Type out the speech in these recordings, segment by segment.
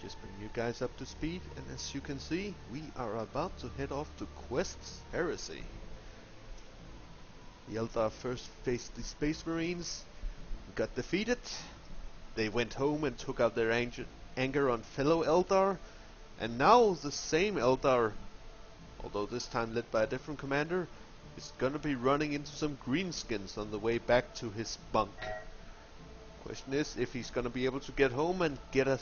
Just bring you guys up to speed, and as you can see, we are about to head off to Quest's Heresy. The Eldar first faced the Space Marines, got defeated. They went home and took out their anger on fellow Eldar, and now the same Eldar, although this time led by a different commander, is gonna be running into some greenskins on the way back to his bunk. Question is if he's gonna be able to get home and get a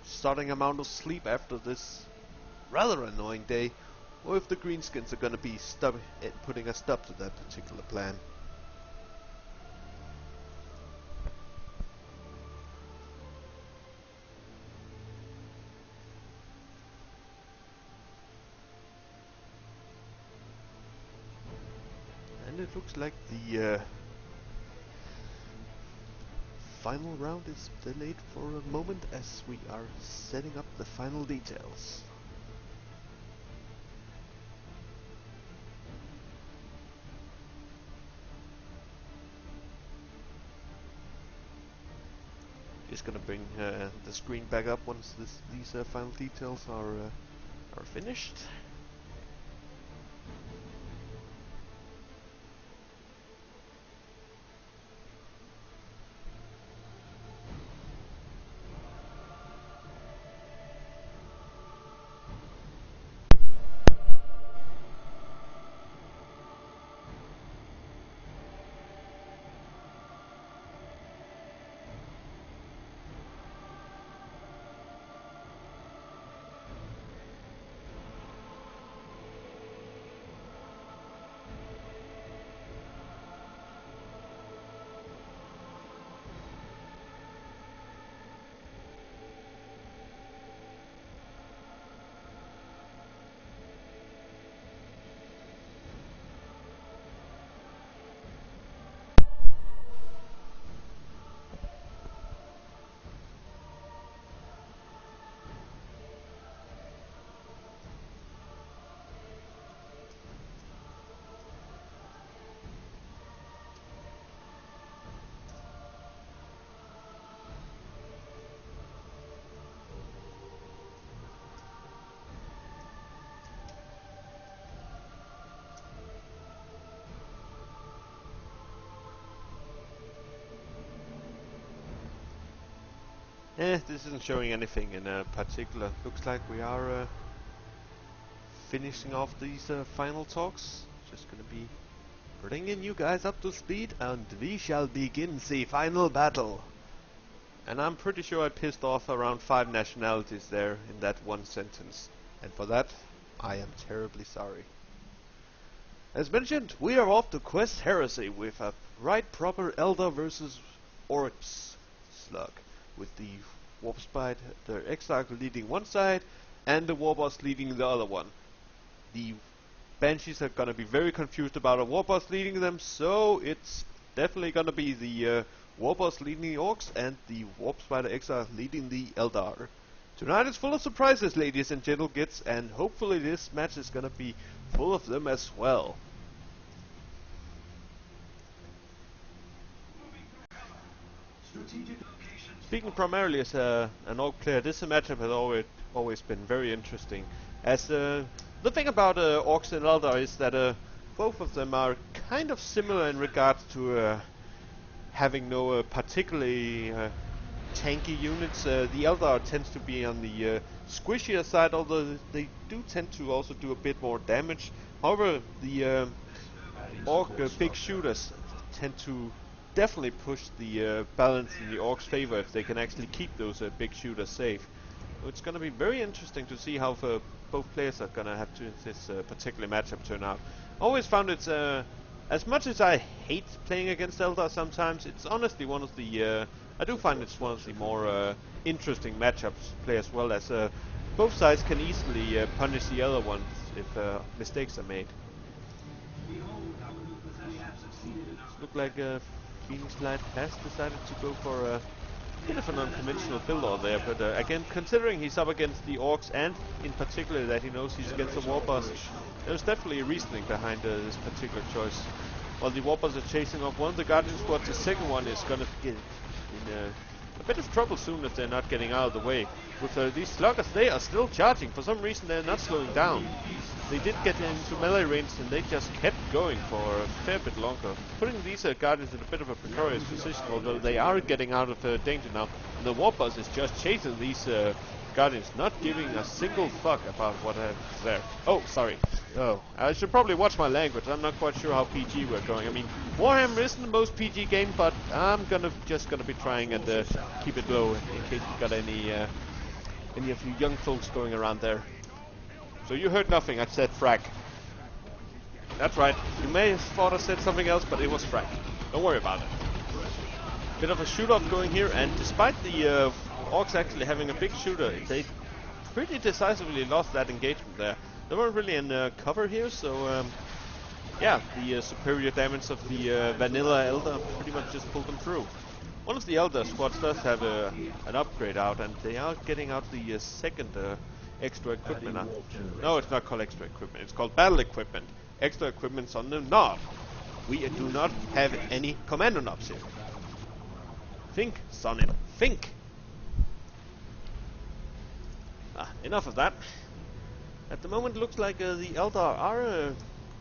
starting amount of sleep after this rather annoying day, or if the greenskins are gonna be putting a stop to that particular plan. And it looks like the final round is delayed for a moment as we are setting up the final details. Just gonna bring the screen back up once these final details are finished. This isn't showing anything in particular. Looks like we are finishing off these final talks. Just gonna be bringing you guys up to speed, and we shall begin the final battle. And I'm pretty sure I pissed off around 5 nationalities there in that one sentence, and for that I am terribly sorry. As mentioned, we are off to Quest Heresy with a right proper Eldar versus Orcs slug, with the Warpspite, the Exarch leading one side, and the Warboss leading the other one. The Banshees are gonna be very confused about a Warboss leading them, so it's definitely gonna be the Warboss leading the Orcs and the Warpspite Exarch leading the Eldar. Tonight is full of surprises, ladies and gentle gits, and hopefully this match is gonna be full of them as well. Speaking primarily as an Orc player, this matchup has always been very interesting. As the thing about Orcs and Eldar is that both of them are kind of similar in regards to having no particularly tanky units. The Eldar tends to be on the squishier side, although they do tend to also do a bit more damage. However, the Orc big shooters tend to definitely push the balance in the Orcs' favor if they can actually keep those big shooters safe. So it's going to be very interesting to see how both players are going to have to this particular matchup turn out. Always found it's as much as I hate playing against Eldar sometimes, it's honestly one of the I do find it's one of the more interesting matchups to play, as well as both sides can easily punish the other ones if mistakes are made. Look like Phoenixlight has decided to go for a bit of an unconventional build there, but again, considering he's up against the Orcs, and in particular that he knows he's against a Warboss, there's definitely a reasoning behind this particular choice. While the Warboss are chasing off one of the Guardian squads, the second one is gonna get in a bit of trouble soon if they're not getting out of the way. With these sluggers, they are still charging. For some reason, they're not slowing down. They did get into melee range, and they just kept going for a fair bit longer, putting these guardians in a bit of a precarious position, although they are getting out of danger now. And the warp bus is just chasing these guardians, not giving a single fuck about what happens there. Oh, sorry. Oh, I should probably watch my language. I'm not quite sure how PG we're going. I mean, Warhammer isn't the most PG game, but I'm just gonna be trying and keep it low in case you got any of you young folks going around there. So you heard nothing. I said frack. That's right. You may have thought I said something else, but it was frack. Don't worry about it. Bit of a shoot-off going here, and despite the Orcs actually having a big shooter, they pretty decisively lost that engagement there. They weren't really in cover here, so yeah, the superior damage of the vanilla Elder pretty much just pulled them through. One of the Elder squads does have an upgrade out, and they are getting out the second extra equipment. No, it's not called extra equipment, it's called battle equipment. Extra equipment's on the knob. We do not have any commando knobs here. Think, Sonin, think! Enough of that. At the moment it looks like the Eldar are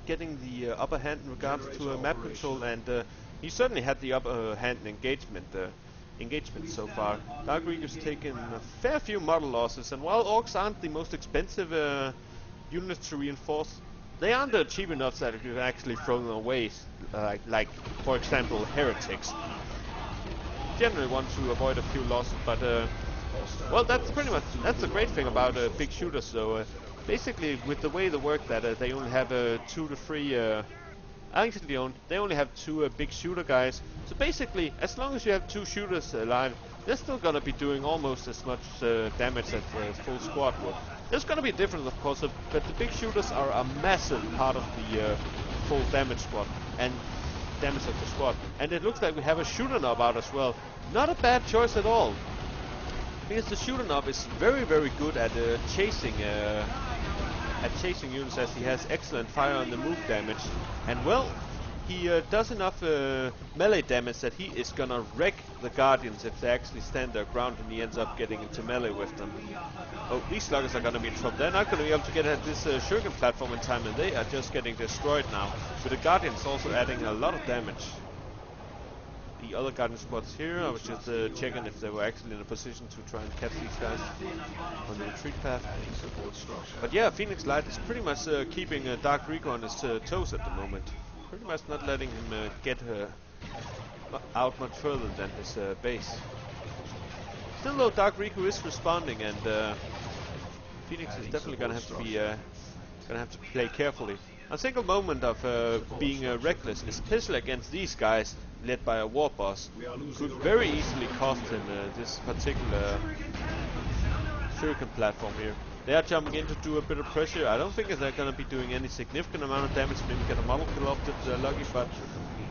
getting the upper hand in regards to map control, and he certainly had the upper hand in engagement so far. Dark Riku's taken a fair few model losses, and while Orcs aren't the most expensive units to reinforce, they aren't cheap enough that you can actually throw them away, like for example Heretics. Generally want to avoid a few losses, but well, that's the great thing about big shooters. So basically, with the way they work, that they only have 2 to 3. Actually, they only have 2 big shooter guys. So basically, as long as you have 2 shooters alive, they're still gonna be doing almost as much damage as full squad would. There's gonna be a difference, of course, but the big shooters are a massive part of the full damage squad and damage of the squad. And it looks like we have a shooter knob out as well. Not a bad choice at all, because the shooter knob is very, very good at chasing units, as he has excellent fire on the move damage, and well, he does enough melee damage that he is gonna wreck the Guardians if they actually stand their ground and he ends up getting into melee with them. Oh, these sluggers are gonna be in trouble. They're not gonna be able to get at this Shuriken platform in time, and they are just getting destroyed now, with the Guardians also adding a lot of damage. The other Guardian squads here, I was just checking if they were actually in a position to try and catch these guys on the retreat path. But yeah, Phoenixlight is pretty much keeping Dark Riku on his toes at the moment. Pretty much not letting him get out much further than his base. Still though, Dark Riku is responding, and Phoenix is definitely gonna have to play carefully. A single moment of being reckless, especially against these guys led by a war boss, could very easily cost him this particular Shuriken platform here. They are jumping in to do a bit of pressure. I don't think they're going to be doing any significant amount of damage, maybe get a model kill off if they're lucky, but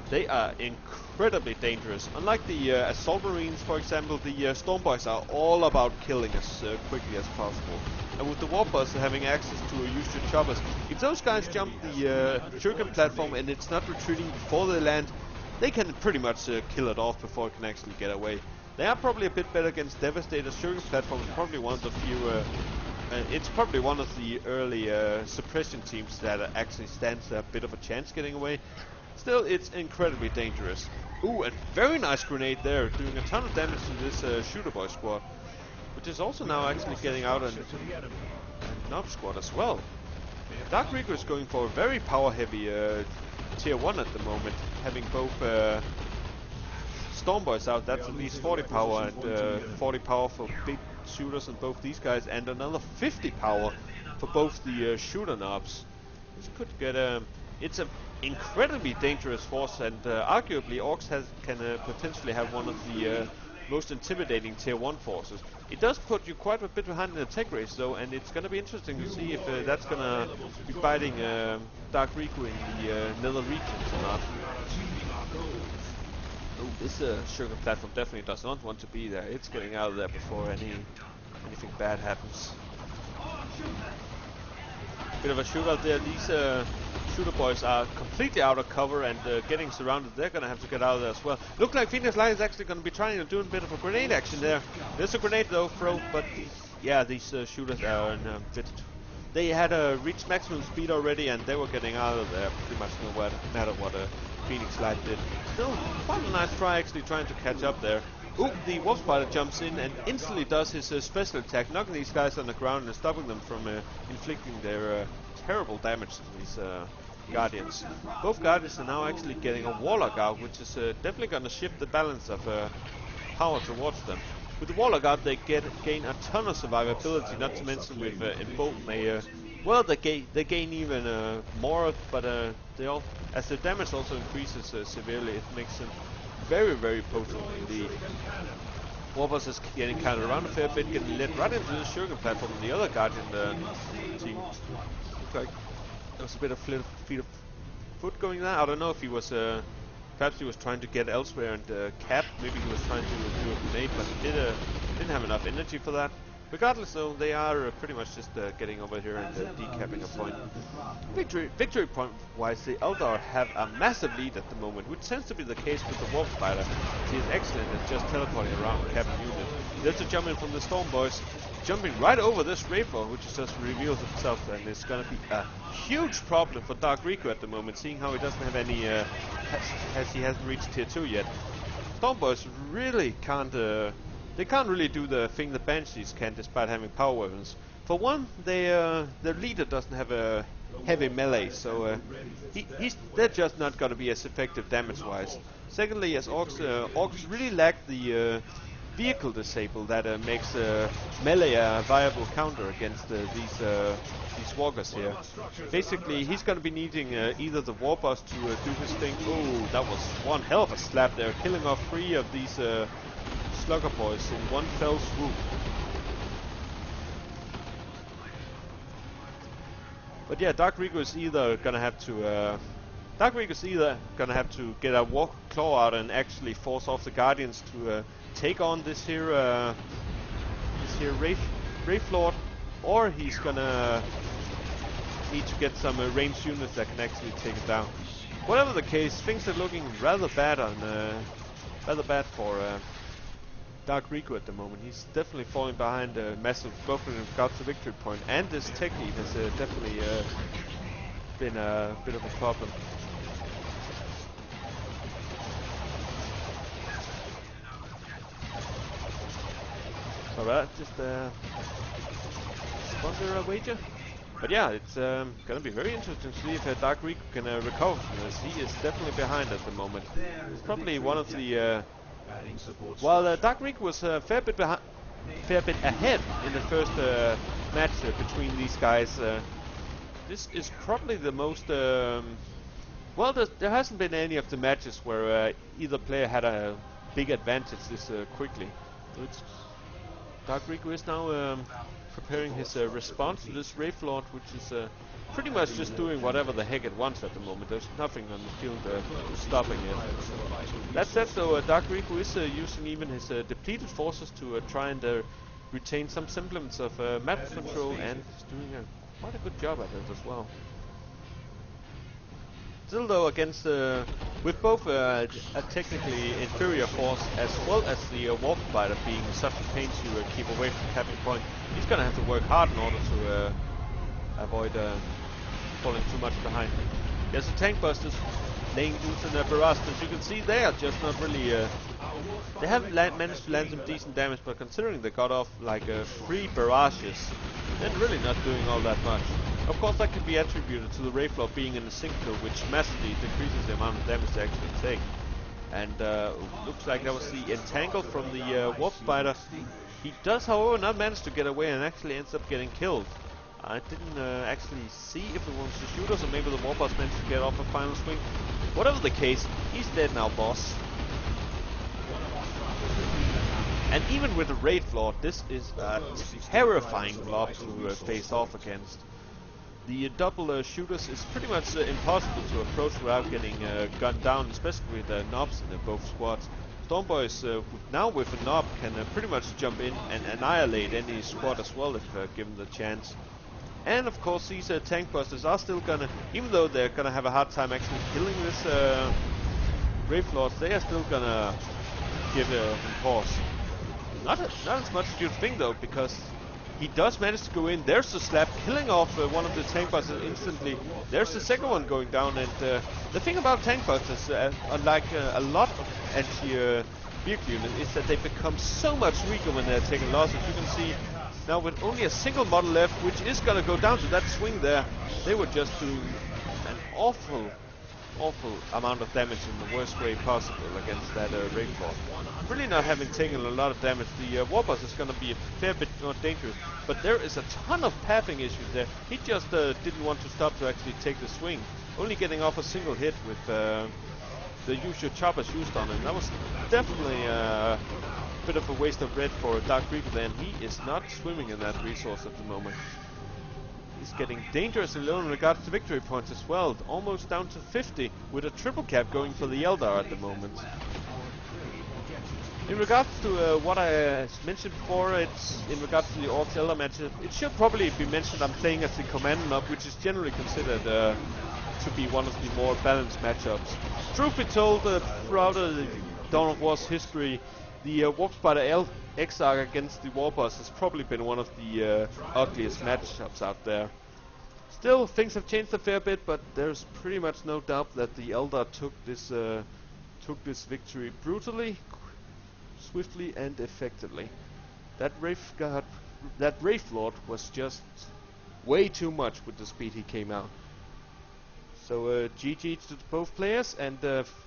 they are incredibly dangerous. Unlike the Assault Marines, for example, the Storm Boys are all about killing as quickly as possible. And with the Warp Bus having access to use your choppers, if those guys jump the Shuriken platform and it's not retreating before they land, they can pretty much kill it off before it can actually get away. They are probably a bit better against Devastator. Shuriken platform is probably one of the few, it's probably one of the early suppression teams that actually stands a bit of a chance getting away. Still, it's incredibly dangerous. Ooh, and very nice grenade there, doing a ton of damage to this Shooter Boy squad, which is also now actually getting out a Knob squad as well. Dark Riku is going for a very power-heavy tier 1 at the moment, having both Storm Boys out. That's at least 40 power, and 40 power for big shooters on both these guys, and another 50 power for both the shooter knobs. This could get it's an incredibly dangerous force, and arguably Orcs can potentially have one of the most intimidating tier 1 forces. It does put you quite a bit behind in the tech race though, and it's gonna be interesting to see if that's gonna be biting Dark Riku in the nether regions or not. Oh, this Shuriken platform definitely does not want to be there. It's getting out of there before anything bad happens. bit of a shootout there. These shooter boys are completely out of cover and getting surrounded. They're gonna have to get out of there as well. Look like Phoenixlight is actually gonna be trying to do a bit of a grenade action there. There's a grenade though, throw, but yeah, these shooters are in a bit. They had reached maximum speed already, and they were getting out of there pretty much no matter what Phoenixlight did. Still, quite a nice try actually trying to catch up there. Ooh, the Wolf Spider jumps in and instantly does his special attack, knocking these guys on the ground and stopping them from inflicting their terrible damage to these Guardians. Both Guardians are now actually getting a Warlock out, which is definitely going to shift the balance of power towards them. With the Warlock out, they gain a ton of survivability, not to mention with Embolden, they gain even more, but as the damage also increases severely, it makes them very, very potent indeed. Warboss is getting kind of around a fair bit, getting led right into the sugar platform of the other Guardian team. Looks like there was a bit of feet of foot going there. I don't know if he was, perhaps he was trying to get elsewhere and cap. Maybe he was trying to do a grenade, but he didn't have enough energy for that. Regardless though, they are pretty much just getting over here and decapping a point. Victory point wise, the Eldar have a massive lead at the moment, which tends to be the case with the Wolf Spider. He is excellent at just teleporting around capping units. There's a jump in from the Storm Boys, jumping right over this Wraithfall, which just reveals itself, and it's gonna be a huge problem for Dark Riku at the moment, seeing how he doesn't have any, as he hasn't reached tier 2 yet. Storm Boys really can't, they can't really do the thing the Banshees can, despite having power weapons. For one, their leader doesn't have a heavy melee, so they're just not going to be as effective damage-wise. Secondly, as Orcs really lack the vehicle disable that makes melee a viable counter against these walkers here. Basically, he's going to be needing either the Warboss to do his thing. Oh, that was one hell of a slap there, killing off 3 of these Slugger Boys in one fell swoop. But yeah, Dark Riku is either gonna have to get a War Claw out and actually force off the Guardians to take on this here Wraith Lord, or he's gonna need to get some ranged units that can actually take it down. Whatever the case, things are looking rather bad for Dark Riku at the moment. He's definitely falling behind massive, both in regards to victory point, and this tech lead has definitely been a bit of a problem. Alright, just sponsor a wager. But yeah, it's gonna be very interesting to see if Dark Riku can recover from this. He is definitely behind at the moment. It's probably one of the while Dark Riku was a fair bit ahead in the first match between these guys. This is probably the most well, there hasn't been any of the matches where either player had a big advantage this quickly. Dark Riku is now preparing his response to this Wraith Lord, which is pretty much just doing whatever the heck it wants at the moment. There's nothing on the field stopping it. That said though, Dark Riku is using even his depleted forces to try and retain some semblance of map control, and he's doing quite a good job at it as well. Still though, against with both a technically inferior force as well as the Wolf Spider being such a pain to keep away from capping point, he's gonna have to work hard in order to avoid falling too much behind. There's the tank busters laying loose in their barrage. As you can see, they are just not really. They haven't managed to land some decent damage, but considering they got off like 3 barrages, they're really not doing all that much. Of course, that can be attributed to the Wraith Lord being in the sync node, which massively decreases the amount of damage they actually take. And looks like that was the entangle from the Wolf Spider. He does, however, not manage to get away and actually ends up getting killed. I didn't actually see if it was the shooters or maybe the Warboss managed to get off a final swing. Whatever the case, he's dead now, boss. And even with the Wraith Lord, this is a terrifying blob to face off against. The double shooters is pretty much impossible to approach without getting gunned down, especially with knobs in both squads. Stormboys now with a knob can pretty much jump in and annihilate any squad as well if given the chance. And of course these tank busters are still gonna, even though they're gonna have a hard time actually killing this Wraith Lord, they are still gonna give him pause. Not as much as you'd think though, because he does manage to go in. There's the slap, killing off one of the tank busters instantly. There's the second one going down, and the thing about tank busters, unlike a lot of anti-vehicle units, is that they become so much weaker when they're taking losses. You can see now with only a single model left, which is gonna go down to that swing there, they were just doing an awful amount of damage in the worst way possible against that Wraith Lord. Really not having taken a lot of damage. The Warboss is going to be a fair bit more dangerous, but there is a ton of pathing issues there. He just didn't want to stop to actually take the swing, only getting off a single hit with the usual choppers used on him. That was definitely a bit of a waste of red for Dark Riku there, and he is not swimming in that resource at the moment. He's getting dangerously low in regards to victory points as well, almost down to 50, with a triple cap going for the Eldar at the moment. In regards to what I mentioned before, it's in regards to the Orcs Eldar matchup, it should probably be mentioned I'm playing as the Command Mob, which is generally considered to be one of the more balanced matchups. Truth be told, throughout the Dawn of War's history, the Warp Spider Exarch against the Warboss has probably been one of the ugliest matchups out there. Still, things have changed a fair bit, but there's pretty much no doubt that the Eldar took this victory brutally, swiftly, and effectively. That Wraith Lord was just way too much with the speed he came out. So GG to both players, and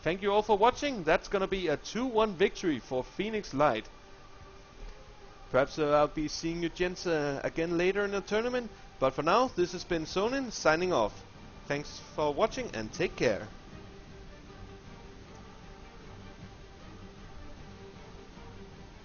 thank you all for watching. That's gonna be a 2-1 victory for Phoenixlight. Perhaps I'll be seeing you gents again later in the tournament, but for now, this has been Sonin signing off. Thanks for watching and take care.